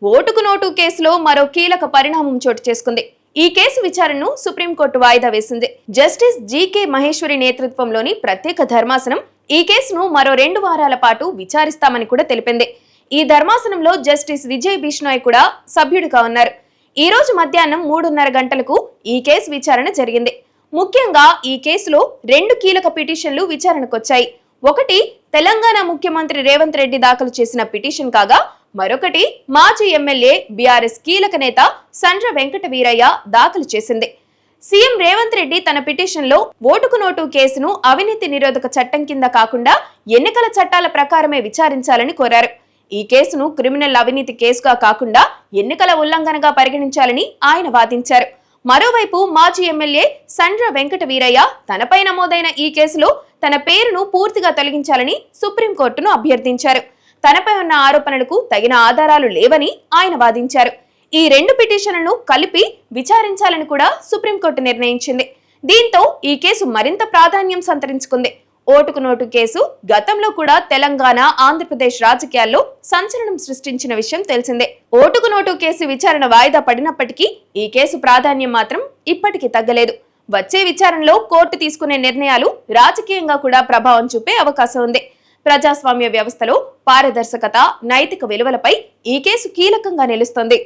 ఓటుకు నోటు కేసులో మరో కీలక పరిణామం చోటు చేసుకుంది. ఈ కేసు విచారణను సుప్రీంకోర్టు వాయిదా వేసింది. జస్టిస్ జీకే మహేశ్వరి నేతృత్వంలోని ప్రత్యేక ధర్మాసనం ఈ కేసును మరో 2 వారాల పాటు విచారిస్తామని కూడా తెలిపింది. ఈ ధర్మాసనంలో జస్టిస్ విజయ్ బిష్ణోయ్ కూడా సభ్యుడిగా ఉన్నారు. ఈ రోజు మధ్యాహ్నం 3:30 గంటలకు ఈ కేసు విచారణ జరిగింది. ముఖ్యంగా ఈ కేసులో 2 కీలక పిటిషన్లు విచారణకొచ్చాయి. ఒకటి తెలంగాణ ముఖ్యమంత్రి రేవంత్ రెడ్డి దాఖలు చేసిన పిటిషన్ కాగా, మరొకటి మాజీ ఎమ్మెల్యే బీఆర్ఎస్ కీలక నేత సండ్ర వెంకట వీరయ్య దాఖలు చేసింది. సీఎం రేవంత్ రెడ్డి తన పిటిషన్లో ఓటుకు నోటు కేసును అవినీతి నిరోధక చట్టం కింద కాకుండా ఎన్నికల చట్టాల ప్రకారమే విచారించాలని కోరారు. ఈ కేసును క్రిమినల్ అవినీతి కేసుగా కాకుండా ఎన్నికల ఉల్లంఘనగా పరిగణించాలని ఆయన వాదించారు. మరోవైపు మాజీ ఎమ్మెల్యే సండ్ర వెంకట వీరయ్య తనపై నమోదైన ఈ కేసులో తన పేరును పూర్తిగా తొలగించాలని సుప్రీంకోర్టును అభ్యర్థించారు. తనపై ఉన్న ఆరోపణలకు తగిన ఆధారాలు లేవని ఆయన వాదించారు. ఈ 2 పిటిషన్లను కలిపి విచారించాలని కూడా సుప్రీంకోర్టు నిర్ణయించింది. దీంతో ఈ కేసు మరింత ప్రాధాన్యం సంతరించుకుంది. ఓటుకు నోటు కేసు గతంలో కూడా తెలంగాణ, ఆంధ్రప్రదేశ్ రాజకీయాల్లో సంచలనం సృష్టించిన విషయం తెలిసిందే. ఓటుకు నోటు కేసు విచారణ వాయిదా పడినప్పటికీ ఈ కేసు ప్రాధాన్యం మాత్రం ఇప్పటికీ తగ్గలేదు. వచ్చే విచారణలో కోర్టు తీసుకునే నిర్ణయాలు రాజకీయంగా కూడా ప్రభావం చూపే అవకాశం ఉంది. ప్రజాస్వామ్య వ్యవస్థలో పారదర్శకత, నైతిక విలువలపై ఈ కేసు కీలకంగా నిలుస్తోంది.